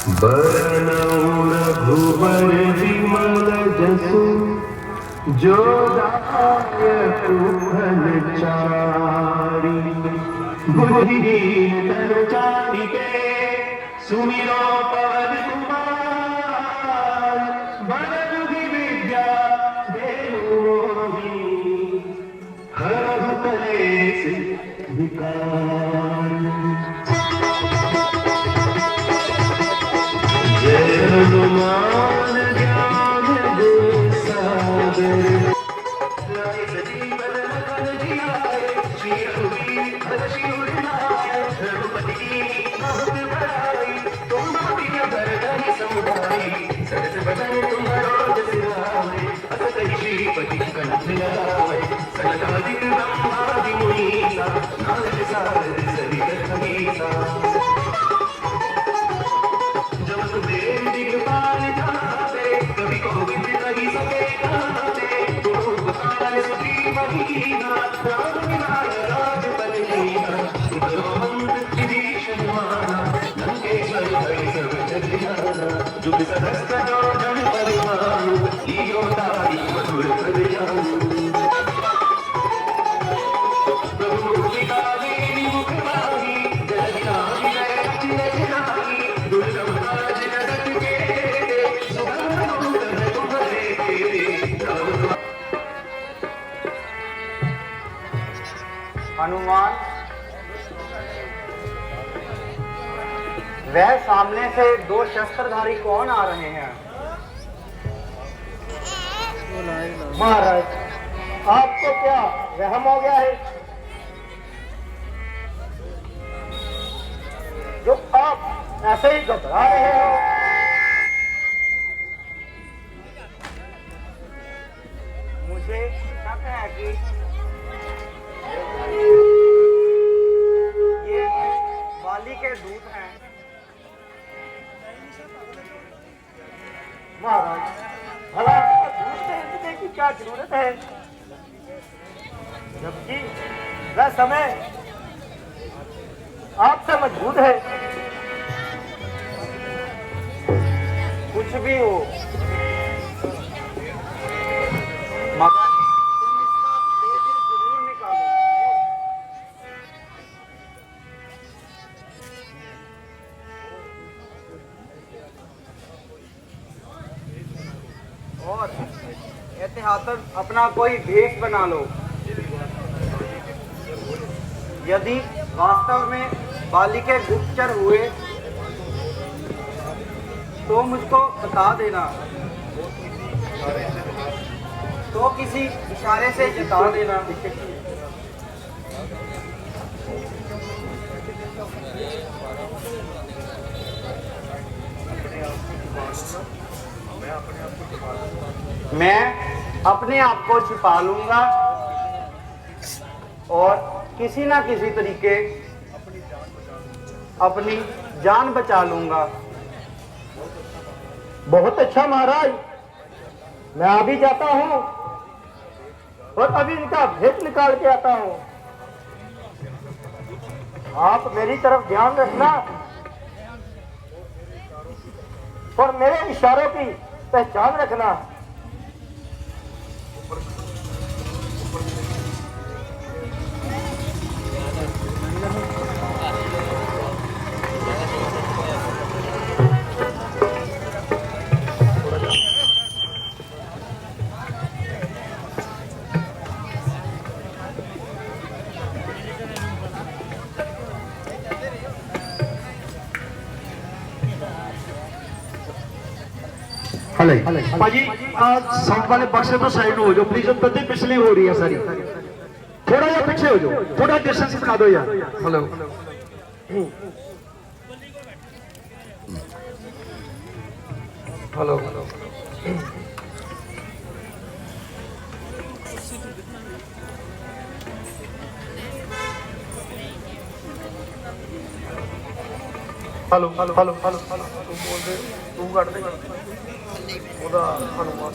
बरनउर भुवर विमल जसु जो दायक उभन चारी बुद्धिहीन तनु चारिके सुमिरो पवन कुमार बल बुद्धि विद्या देहु मोहि हरहु कलेश विकार। जय हनुमान ज्ञान गुण सागर लाए सजीवन लखन जियाए श्री रघुवीर हर्षि उर लाए रघुपति बहुत बड़ाई तुम प्रिय भरत समुदाई सरस बदन तुम्हारो जस गावे अस कहि श्रीपति कंठ लगावे सनकादिक ब्रह्मादि मुनीसा नारद सारद सहित कबीसा। कभी कोविद नहीं सके गाते तुम पुकार सुधी महीना राम विनायक राज बलहीना बलो मंद विभीषण माना लंकेश्वर भय सब जग जाना जुग सहस्त्र जो जन परिवार लियो तारी मधुर पद जानु। प्रभु मुखिकावेरी मुखवाही जय नाम जय जय नाही दुर्गम काज जगत के हनुमान, वह सामने से दो शस्त्रधारी कौन आ रहे हैं? महाराज, आपको क्या वहम हो गया है जो आप ऐसे ही घबरा रहे हो? मुझे शक है कि ये बाली के दूत हैं। महाराज, भला दूत खरीदने की क्या जरूरत है, जबकि वह समय आपसे मजबूत है। कुछ भी हो मगर तुम इसका तेज जरूर निकालो। और एहतियातन अपना कोई भेष बना लो। यदि वास्तव में बाली के गुप्तचर हुए तो मुझको बता देना, तो किसी इशारे से जता देना। मैं अपने आप को छिपा लूंगा और किसी ना किसी तरीके अपनी जान बचा लूंगा। बहुत अच्छा महाराज, मैं अभी जाता हूँ और अभी इनका भेद निकाल के आता हूँ। आप मेरी तरफ ध्यान रखना और मेरे इशारों की पहचान रखना। भाजी साउंड वाले बक्से तो साइड हो जाओ प्लीज, गद्दी पिछली हो रही है सारी, थोड़ा या पीछे हो जाओ, थोड़ा डिस्टेंस बना दो यार। Hello hello hello hello hello hello तू बोल दे, तू कर दे ਉਹਦਾ ਹਨੂਮਾਨ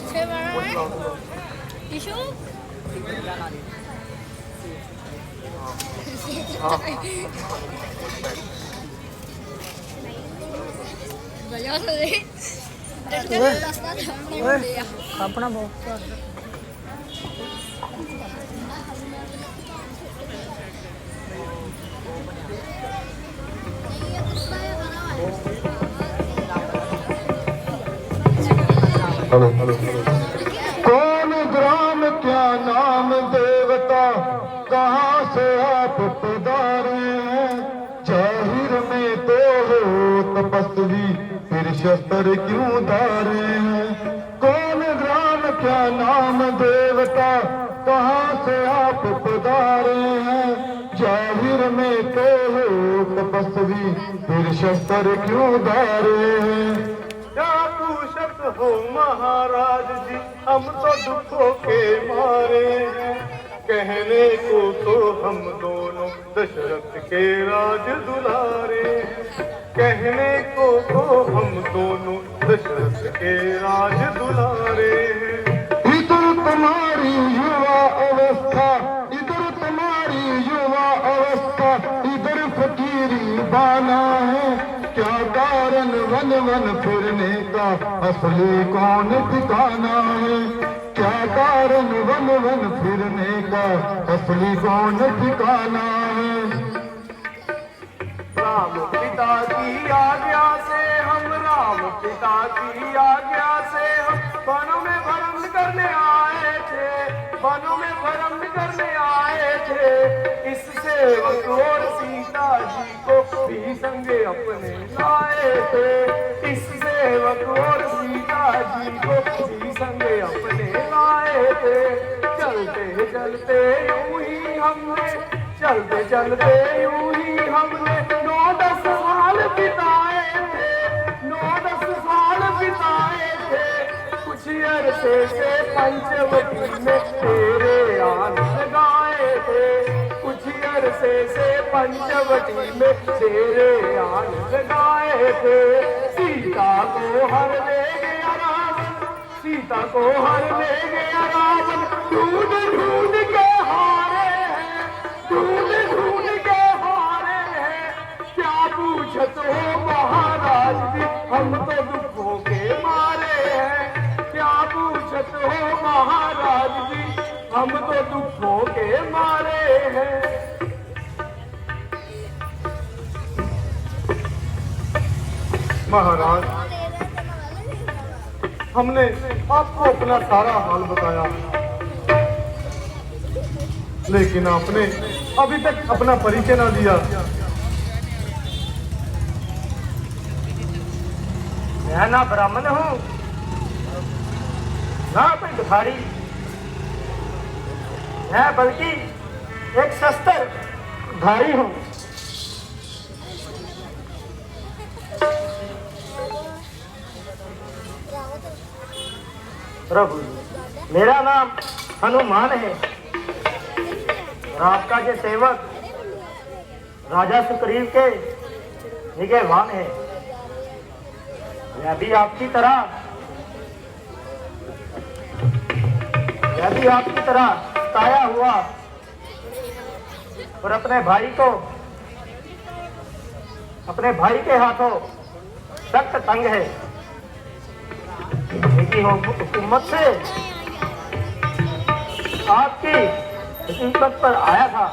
अपना बहुत हेलो हेलो कौन ग्राम क्या नाम देवता कहाँ से आप पधारे हैं जाहिर में तो हो तपस्वी फिर शस्त्र क्यों धारे हैं कौन ग्राम क्या नाम देवता कहाँ से आप पधारे हैं जाहिर में तो हो तपस्वी फिर शस्त्र क्यों धारे हैं क्या पूछत हो महाराज जी हम तो दुखों के मारे हैं कहने को तो हम दोनों दशरथ के राज दुलारे हैं कहने को तो हम दोनों दशरथ के राज दुलारे हैं इधर तुम्हारी युवा अवस्था इधर तुम्हारी युवा अवस्था इधर फकीरी बाना है क्या कारण वन वन फिरने का असली कौन ठिकाना है क्या कारण वन वन फिरने का असली कौन ठिकाना है राम पिता की आज्ञा से हम राम पिता की आज्ञा से हम वनों में भ्रमण करने आए थे वनों में भ्रमण करने आए थे इस सेवक और सीता जी को भी संगे अपने लाए थे इस सेवक और सीता जी को भी संगे अपने लाए थे चलते चलते यूं ही हमने चलते चलते यूं ही हमने 9-10 साल बिताए थे 9-10 साल बिताए थे कुछ अरसे से पंचवटी में तेरे आनंद गाए थे कुछ अरसे से पंचवटी में तेरे आनंद गाए थे सीता को हर ले गया रावण सीता को हर ले गया रावण ढूंढ ढूंढ के हारे हैं ढूंढ ढूंढ के हारे हैं क्या पूछत हो महाराज जी हम तो दुखों के मारे हैं क्या पूछत हो महाराज जी हम तो दुखों के मारे हैं महाराज हमने आपको अपना सारा हाल बताया लेकिन आपने अभी तक अपना परिचय ना दिया मैं ना ब्राह्मण हूँ ना कोई भिखारी मैं बल्कि एक शस्त्र धारी हूँ प्रभु मेरा नाम हनुमान है और आपका जो सेवक राजा सुग्रीव के निगहबान है मैं भी आपकी तरह ताया हुआ और अपने भाई के हाथों सख्त तंग है हुकूमत से आपकी हुकूमत पर आया था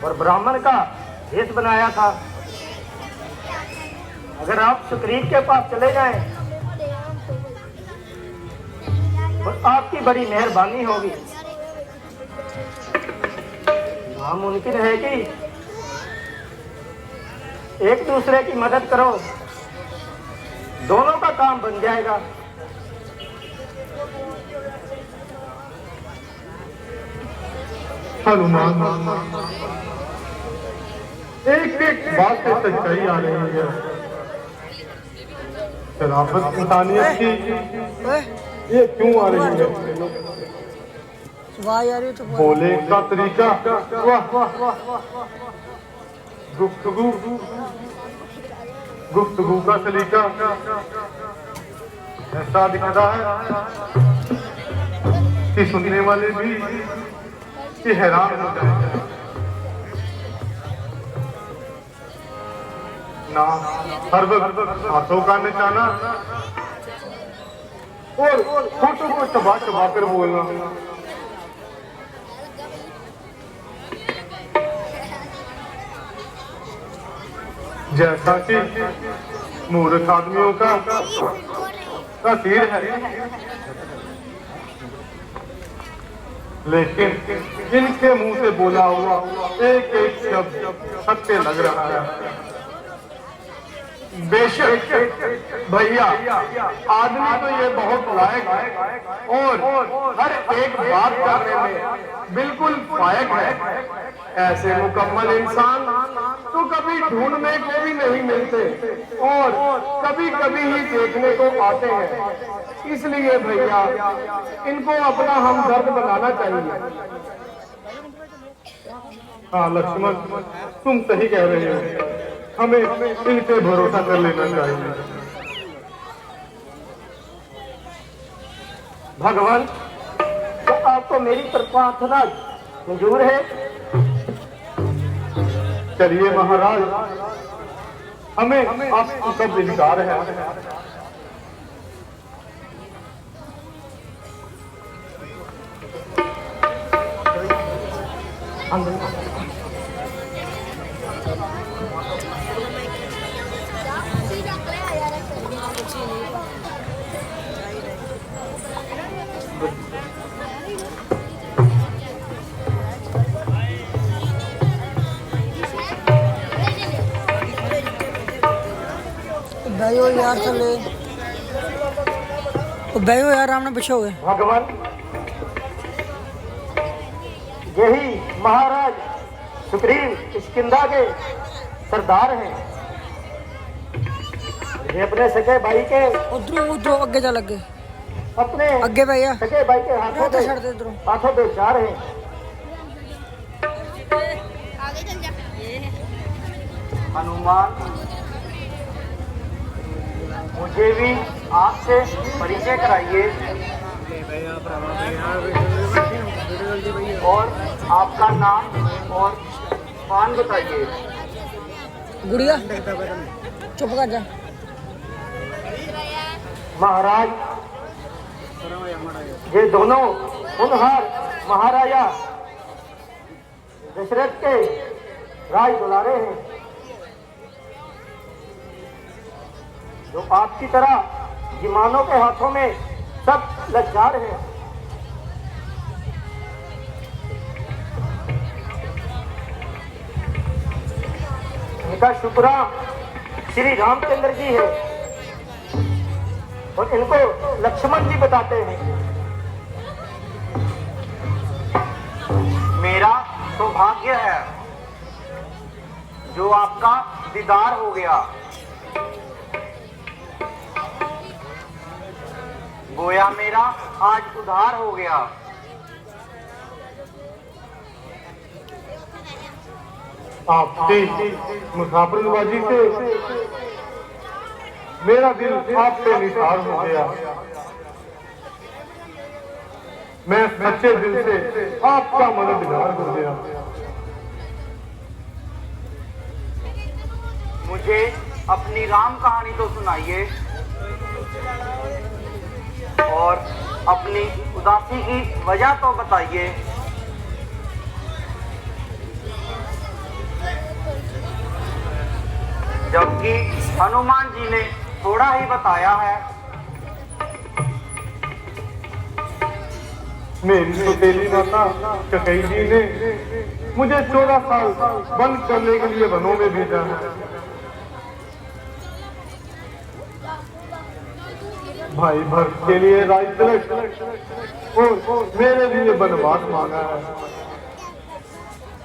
और ब्राह्मण का भेष बनाया था अगर आप सुग्रीव के पास चले जाएं तो आपकी बड़ी मेहरबानी होगी नामुमकिन है कि एक दूसरे की मदद करो दोनों का काम बन जाएगा हनुमान एक बात पे सच्चाई आ रही है शराफत इंसानियत की ये क्यों आ रही है बोले का तरीका गुफ्तगू का सलीका ऐसा दिखता है कि सुनने वाले भी हैरान हो जाएंगे ना हर वक्त हाथों का निशाना और फोटो को चबा चबा कर बोलना। जैसा कि मूर्ख आदमियों का तस्वीर है, लेकिन इनके मुंह से बोला हुआ एक एक शब्द सत्य लग रहा है। बेशक भैया आदमी तो ये बहुत लायक है और हर एक बात करने में बिल्कुल फायक है। ऐसे मुकम्मल इंसान तो कभी ढूंढने को भी नहीं मिलते और कभी कभी ही देखने को आते हैं। इसलिए भैया इनको अपना हमदर्द बनाना चाहिए। हाँ लक्ष्मण, तुम सही कह रहे हो, हमें इन पे भरोसा कर लेना चाहिए। भगवान, तो आपको मेरी प्रार्थना मंजूर है? चलिए महाराज, हमें आपकी सब अधिकार है। बैयो यार चले, बैयो यार आमने पीछे हो गए। भगवान, यही महाराज सुग्रीव किष्किंधा के सरदार हैं। ये अपने सगे भाई के उधरों आगे जा लगे, अपने आगे भैया सगे भाई के हाथों पे चार हैं। हनुमान, मुझे भी आपसे परिचय कराइए और आपका नाम और पान बताइए। गुड़िया चुप कर जा। महाराज, ये दोनों होनहार महाराजा दशरथ के राज दुलारे हैं, जो आपकी तरह जिमानों के हाथों में सब लज्जार हैं। इनका शुक्रा श्री रामचंद्र जी है और इनको लक्ष्मण जी बताते हैं। मेरा सौभाग्य है जो आपका दीदार हो गया। गोया मेरा आज उधार हो गया। आपकी मुसाफिरबाजी से मेरा दिल आप पे निसार हो गया। मैं सच्चे दिल से आपका मददगार हो गया। मुझे अपनी राम कहानी तो सुनाइए और अपनी उदासी की वजह तो बताइए। जबकि हनुमान जी ने थोड़ा ही बताया है। मेरी सौतेली माता ककई जी ने मुझे 14 साल बंद करने के लिए वनों में भेजा है। भाई भरत के लिए राज तिलक और मेरे लिए वनवास मांगा है।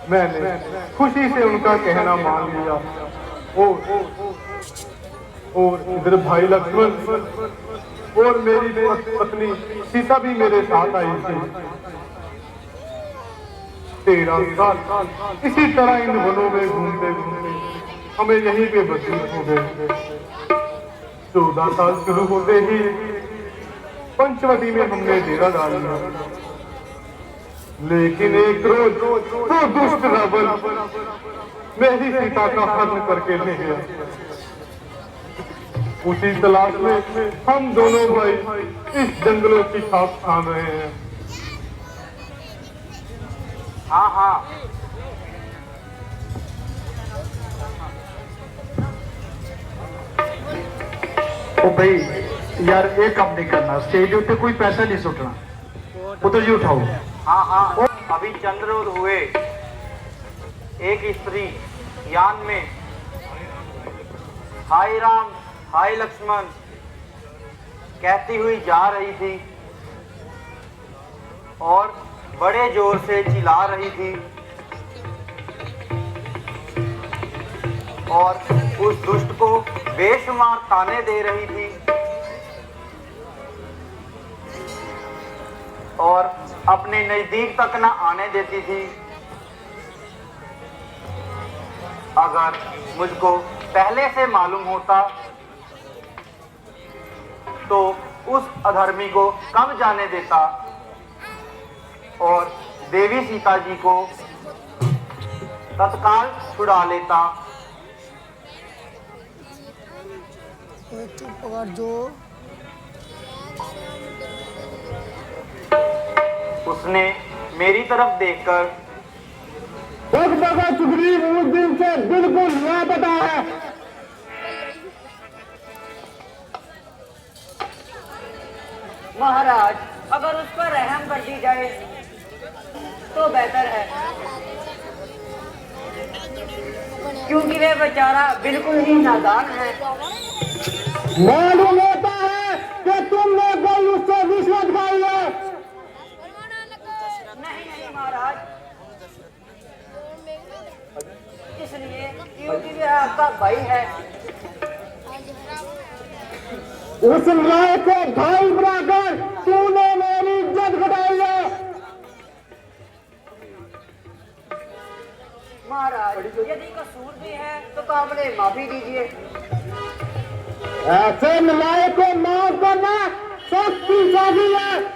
मैंने खुशी से उनका कहना मान लिया और इधर भाई लक्ष्मण और मेरी पत्नी सीता भी मेरे साथ आई थी। 13 साल इसी तरह इन वनों में घूमते घूमते हमें यहीं पे बतीत हो गए। 14 साल शुरू होते ही पंचवटी में हमने डेरा डाल लिया। लेकिन एक रोज तो दुष्ट रावण मेरी सीता का हरण करके ले गया। उसी तलाश में हम दोनों भाई इस जंगलों की छाप छान रहे हैं। हाँ हाँ, ओ भाई यार एक काम नहीं करना, स्टेज उठे कोई पैसा नहीं सुटना, उधर जी उठाओ। हाँ हाँ, अभी चंद्रोदय हुए एक स्त्री यान में हाय राम हाय लक्ष्मण कहती हुई जा रही थी और बड़े जोर से चिल्ला रही थी और उस दुष्ट को बेशुमार ताने दे रही थी और अपने नजदीक तक न आने देती थी। अगर मुझको पहले से मालूम होता तो उस अधर्मी को कब जाने देता और देवी सीता जी को तत्काल छुड़ा लेता। चुप कर जो। उसने मेरी तरफ देखकर सुग्रीव उस दिन से बिल्कुल लापता है। महाराज, अगर उस पर रहम कर दी जाए तो बेहतर है, क्योंकि वह बेचारा बिल्कुल ही नादान है। मालूम होता है कि तुमने कोई उससे रिश्वत खाई है। नहीं नहीं महाराज, इसलिए क्योंकि वह आपका भाई है। उस राय को भाई बनाकर तूने मेरी इज्जत घटाई है। महाराज, यदि कसूर भी है तो काबिले माफी दीजिए। ऐसे नालायक को माफ करना सख्त की शादी है।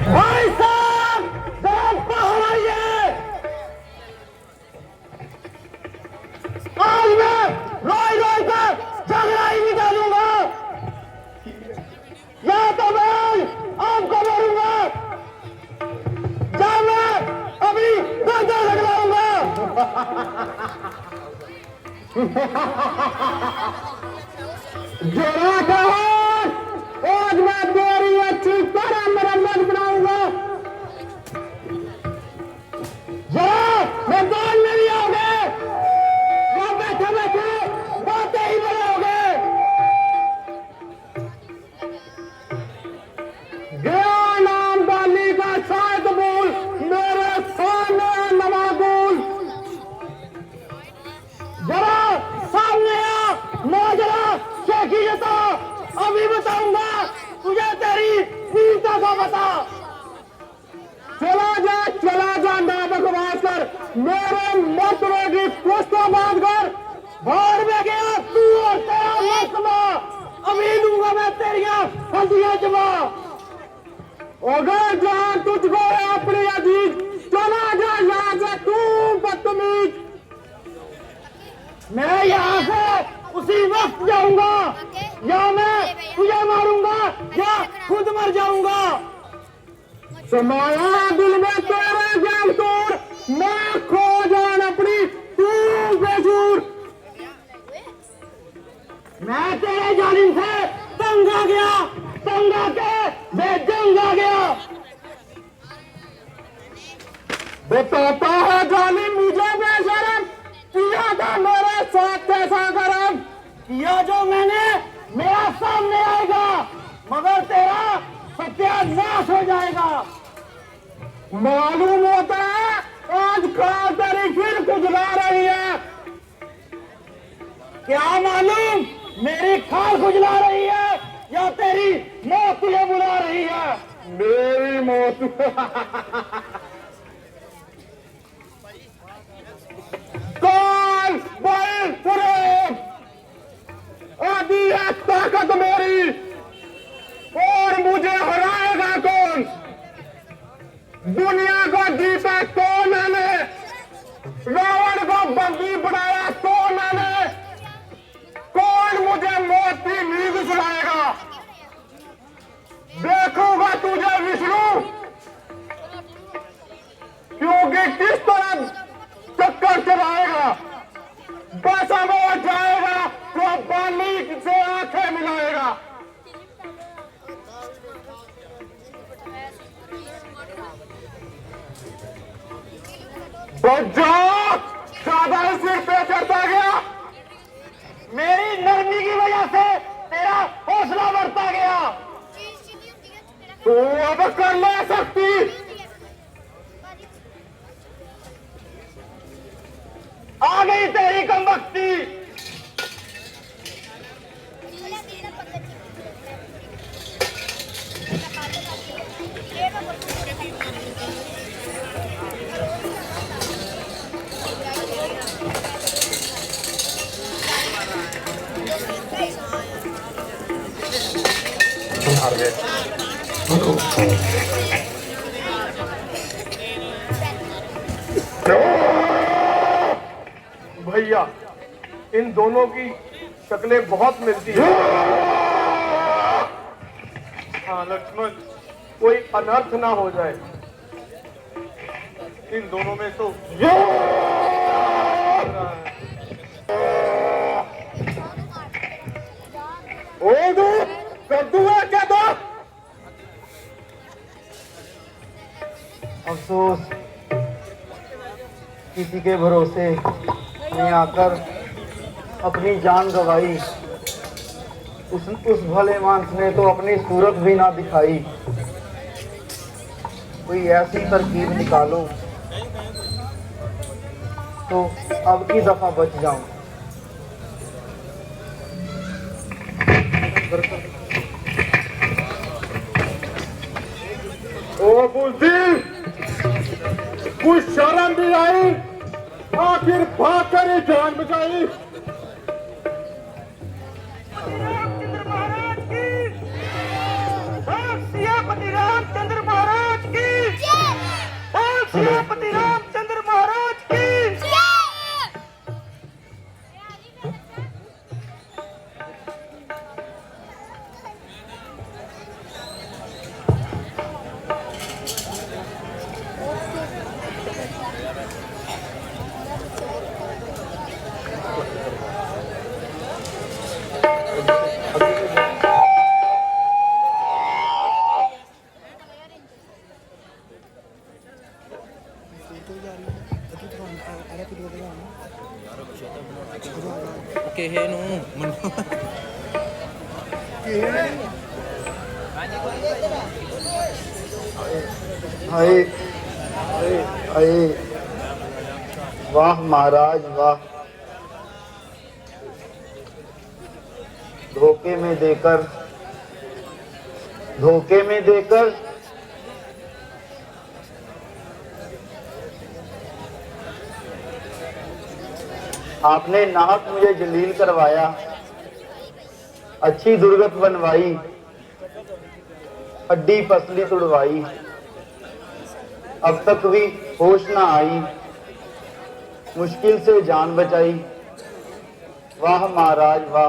भाई साहब, जरा बाहर आइए। आज मैं रोई रोई कर झगड़ा ही निकालूंगा, या तो मैं आपको मारूंगा या मैं अभी गर्दन लगवाऊंगा। जरा कहो, आज मैं तेरी अच्छी तरह मरम्मत कराऊंगा। जरा मैदान में भी आओगे या बैठे बैठे बातें ही बनाओगे। गया नाम बाली का शायद बोल मेरे सामने नवागुल। जरा सामने आ, मोजरा शेखी जता, अभी बताऊंगा तुझे तेरी वीरता का बता। चला जा ना बकवास कर, मेरे मर्तबे की पुष्टो बांध कर भाड़ में गया तू और तेरा मर्तबा। अभी दूंगा मैं तेरिया हंसियां जमा। अगर जहां तुझको है अपनी अजीज, चला जा यहाँ से तू बदतमीज। मैं यहाँ से उसी वक्त जाऊंगा, या मैं तुझे मारूंगा या खुद मर जाऊंगा। समाया दिल में तेरे जान तोड़, मैं खो जान अपनी तू बेसूर। मैं तेरे जालिम से तंग आ गया, तंग आके बेजंग आ गया। बताता है जालिम मुझे बेशरम, किया था मेरे साथ ऐसा करम। किया जो मैंने मेरा सामने आएगा, मगर तेरा सत्यानाश हो जाएगा। मालूम होता है आज खातरी फिर कुछ ला रही है। क्या मालूम मेरी खाल खुजला रही है या तेरी मौत तुझे बुला रही है? मेरी मौत। कौन बल फरोग आदि है ताकत मेरी, और मुझे हराएगा कौन? दुनिया को जीता कौन मैंने, रावण को बंदी बनाया कौन मैंने, कौन मुझे मौत की नींद सुलाएगा? देखूंगा तुझे विष्णु, क्योंकि किस तरह चक्कर चलाएगा, बस अब हो जाएगा तो पानी से आंखें मिलाएगा। चादर सिर पे चढ़ता गया, मेरी नरमी की वजह से तेरा हौसला बढ़ता गया। तो अब कर ले सकती, आ गई तेरी कमबख्ती। भैया इन दोनों की शक्लें बहुत मिलती हैं। हाँ लक्ष्मण, कोई अनर्थ ना हो जाए। इन दोनों में तो कद्दू है क्या? दो अफसोस, किसी के भरोसे मैं आकर अपनी जान गंवाई। उस भले मानस ने तो अपनी सूरत भी ना दिखाई। कोई ऐसी तरकीब निकालो तो अब की दफा बच जाऊं। ओ बुद्धि, कुछ शर्म भी आई, आखिर भाग कर ही जान बचाई। सियापति रामचंद्र महाराज की, सियापति रामचंद्र महाराज की। हाय हाय हाय, वाह महाराज वाह। धोखे में देकर आपने नाहक मुझे जलील करवाया, अच्छी दुर्गत बनवाई, हड्डी पसली तुड़वाई, अब तक भी होश ना आई, मुश्किल से जान बचाई। वाह महाराज वाह,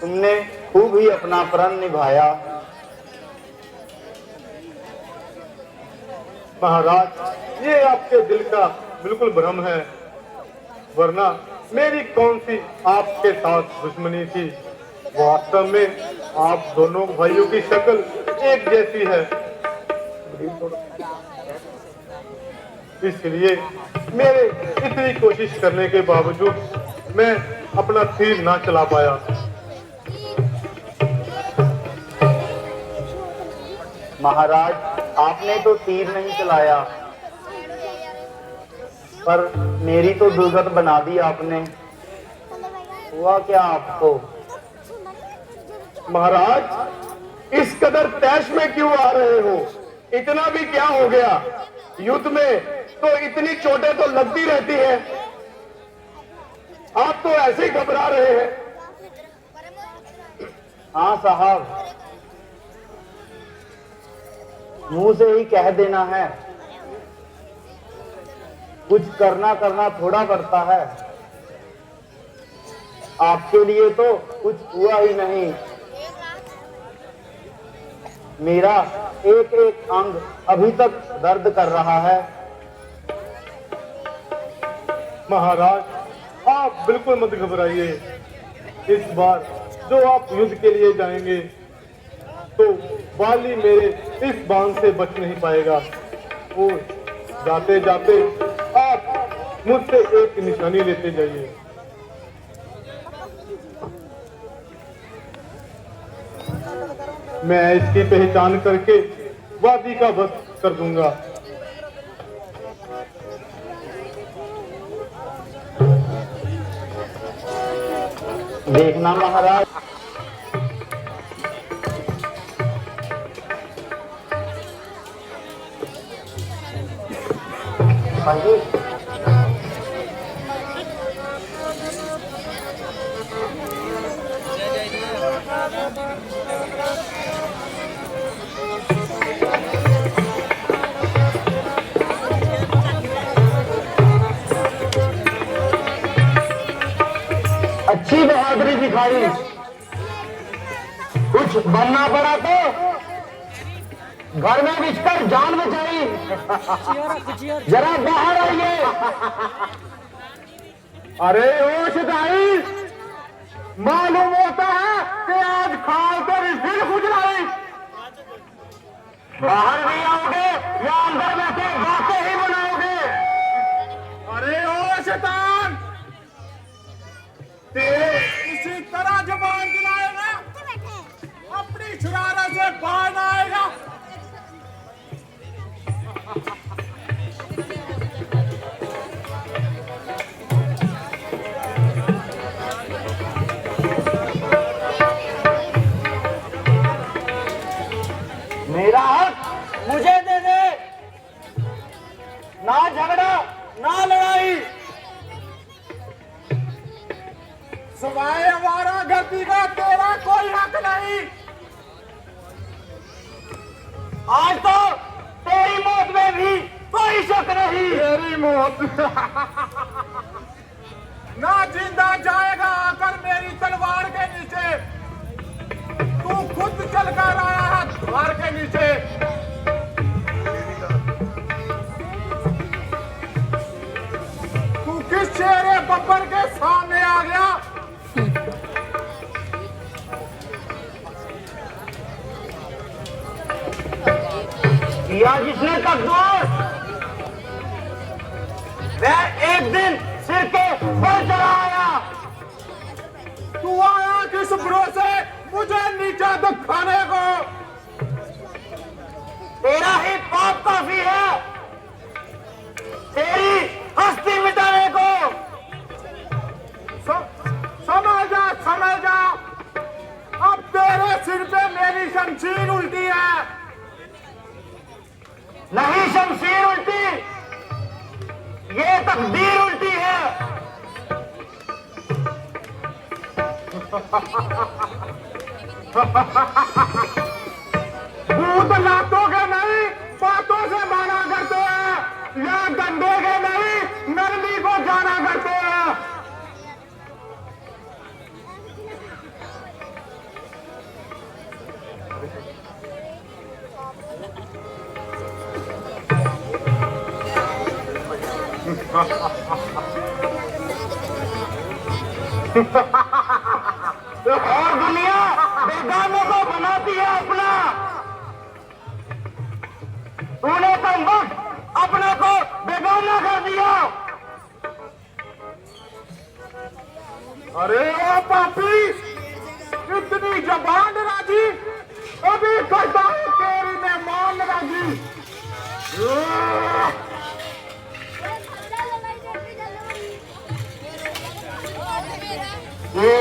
तुमने खूब ही अपना प्रण निभाया। महाराज, ये आपके दिल का बिल्कुल भ्रम है, वरना मेरी कौन सी आपके साथ दुश्मनी थी। वास्तव में आप दोनों भाइयों की शक्ल एक जैसी है, इसलिए मेरे इतनी कोशिश करने के बावजूद मैं अपना तीर ना चला पाया। महाराज, आपने तो तीर नहीं चलाया, पर मेरी तो दुर्गत बना दी आपने। हुआ क्या आपको? महाराज, इस कदर तैश में क्यों आ रहे हो? इतना भी क्या हो गया? युद्ध में तो इतनी चोटें तो लगती रहती है, आप तो ऐसे ही घबरा रहे हैं। हाँ साहब, मुंह से ही कह देना है, कुछ करना थोड़ा पड़ता है। आपके लिए तो कुछ हुआ ही नहीं। मेरा एक एक अंग अभी तक दर्द कर रहा है। महाराज, आप बिल्कुल मत घबराइए। इस बार जो आप युद्ध के लिए जाएंगे तो वाली मेरे इस बाण से बच नहीं पाएगा। और जाते जाते आप मुझसे एक निशानी लेते जाइए। मैं इसकी पहचान करके वादी का वध कर दूंगा। देखना महाराज, हाँ जी, अच्छी बहादुरी दिखाई। कुछ बनना पड़ा तो घर में घुसकर जान बचाई। जरा बाहर आइए। अरे ओ शिदाई, मालूम होता है कि आज खाल कर फिर खुजलाई। बाहर नहीं आओगे या अंदर बैठे बातें ही बनाओगे? अरे ओ शैतान, तेरे इसी तरह जबान दिलाएगा, अपनी शरारत से बाहर ना आएगा। मेरा हक मुझे दे दे। ना झगड़ा ना लड़ाई। सिवाय हमारा गलती का तेरा कोई हक नहीं। आज तो तेरी मौत में भी कोई शक नहीं। तेरी मौत ना जिंदा जाएगा आकर मेरी तलवार के नीचे। तू खुद चलकर आया है द्वार के नीचे। तू किस शेरे बब्बर के सामने आ गया? किया जिसने तकदीर, वह एक दिन सिर के ऊपर चढ़ा आया। तू आया किस भरोसे मुझे नीचे दिखाने को? तेरा ही पाप काफी है तेरी हस्ती मिटाने को। समझ जा, अब तेरे सिर पे मेरी शमशीर उल्टी है। नहीं शमशीर उल्टी, ये तकदीर उल्टी है। भूत लातों के नहीं बातों से माना करते हैं, या डंडे के नहीं नरमी को जाना करते हैं। और दुनिया बेगानों को बनाती है अपना। तूने कम वक्त अपने को बेगाना कर दिया। अरे ओ पापी, इतनी जबान राजी, अभी करता हूं तेरी मेहमान राजी। ये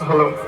हेलो